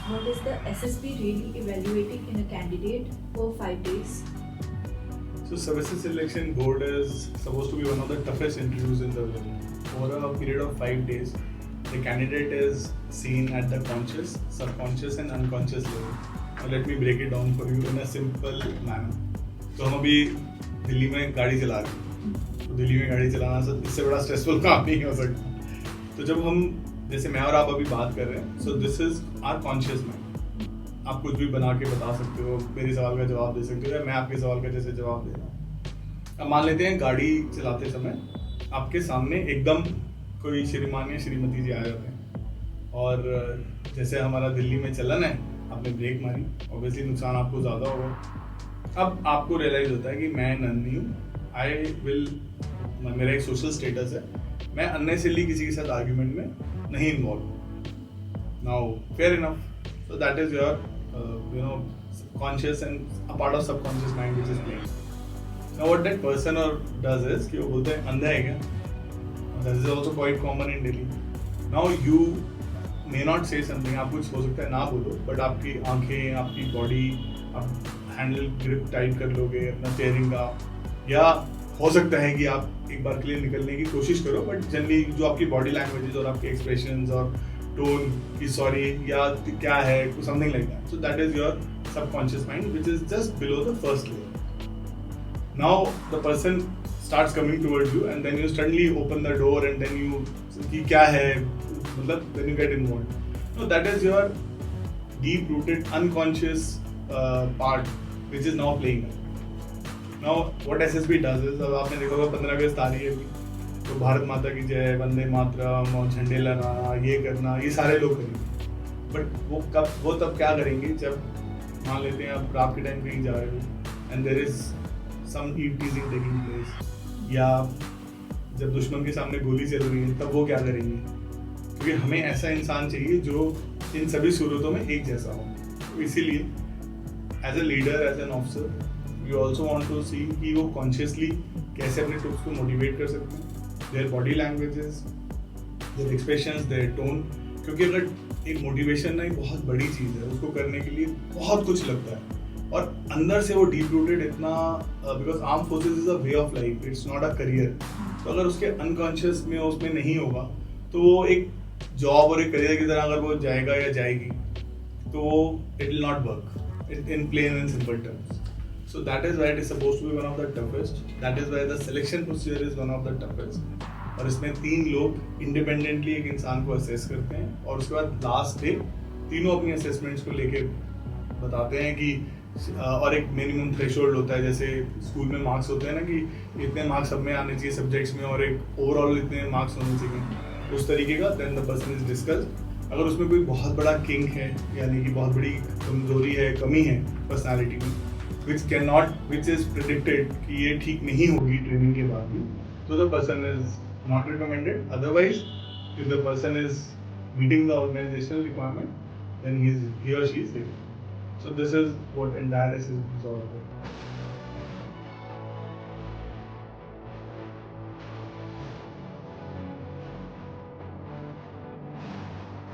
What is the SSB really evaluating in a candidate for 5 days? So Services Selection Board is supposed to be one of the toughest interviews in the world. Over a period of 5 days, the candidate is seen at the conscious, subconscious and unconscious level. Now let me break it down for you in a simple manner. तो हम अभी दिल्ली में गाड़ी चला रहे हैं, तो दिल्ली में गाड़ी चलाना इससे बड़ा स्ट्रेसफुल काम नहीं हो सकता. तो जब हम जैसे मैं और आप अभी बात कर रहे हैं, so this is our conscious mind. आप कुछ भी बना के बता सकते हो, मेरे सवाल का जवाब दे सकते हो या मैं आपके सवाल का जैसे जवाब दे रहा हूँ. अब मान लेते हैं गाड़ी चलाते समय आपके सामने एकदम कोई श्रीमान या श्रीमती जी आ जाते हैं और जैसे हमारा दिल्ली में चलन है, आपने ब्रेक मारी, ऑब्वियसली नुकसान आपको ज़्यादा होगा. अब आपको रियलाइज होता है कि मैं नन्ही हूँ, आई विल, मेरा एक सोशल स्टेटस है, मैं अननेसेसरली किसी के साथ आर्ग्यूमेंट में नहीं इन्वॉल्व हूँ. Now fair enough, so that is your conscious and a part of subconscious mind which is playing. Now what that person और डज इज कि वो बोलते हैं अंधा है क्या. That is also quite common in Delhi. Now you may not से something, आप कुछ हो सकता है ना बोलो, बट आपकी आंखें, आपकी बॉडी, आप हैंडल ग्रिप टाइट कर लोगे अपना स्टीयरिंग का, या हो सकता है कि आप एक बार के लिए निकलने की कोशिश करो, बट जनरली जो आपकी बॉडी लैंग्वेजेस और आपके एक्सप्रेशंस और टोन की सॉरी या क्या है, something like that. So that is your subconscious mind which is just below the first layer. Now the person starts coming towards you and then you suddenly open the door and then you कि क्या है, मतलब then you get involved. No, that is your deep rooted unconscious part which is now playing up. Now what SSB does is, अब आपने देखा होगा 15 अगस्त आ रही है अभी, तो भारत माता की जय, वंदे मातरम और झंडे लहराना, ये करना, ये सारे लोग करेंगे. बट वो तब क्या करेंगे जब मान लेते हैं आप रात के टाइम कहीं जा रहे हो and there is some eve teasing taking place, या जब दुश्मन के सामने गोली चल रही है तब वो क्या करेंगे. क्योंकि हमें ऐसा इंसान चाहिए जो इन सभी सूरतों में एक जैसा हो. तो इसीलिए as a leader, as an officer, we also want to see कि वो कॉन्शियसली कैसे अपने ट्रूप्स को मोटिवेट कर सकते हैं, their body languages, their expressions, their tone. क्योंकि अगर एक मोटिवेशन ना एक बहुत बड़ी चीज़ है, उसको करने के लिए बहुत कुछ लगता है और अंदर से वो डीप रूटेड इतना, because arm forces is a way of life, it's not a career. तो अगर उसके अनकॉन्शियस में उसमें नहीं होगा तो वो एक जॉब और एक करियर की तरह अगर वो जाएगा या जाएगी तो it will not work in plain and simple terms. So that is why it is supposed to be one of the toughest. That is why the selection procedure is one of the toughest. और इसमें 3 लोग independently एक इंसान को assess करते हैं और उसके बाद लास्ट डे तीनों अपनी असेसमेंट्स को लेके बताते हैं कि, और एक मिनिमम थ्रेशोल्ड होता है, जैसे स्कूल में मार्क्स होते हैं ना कि इतने मार्क्स सब में आने चाहिए सब्जेक्ट्स में और एक ओवरऑल इतने मार्क्स होने चाहिए, उस तरीके का. Then the person is discussed. अगर उसमें कोई बहुत बड़ा किंक है, यानी कि बहुत बड़ी कमजोरी है, कमी है पर्सनालिटी में, विच इज प्रेडिक्टेड कि ये ठीक नहीं होगी ट्रेनिंग के बाद भी, तो the person is not recommended. Otherwise if the person is meeting the organisational requirement, then he or she is taken. So this is what entire SSB is all about.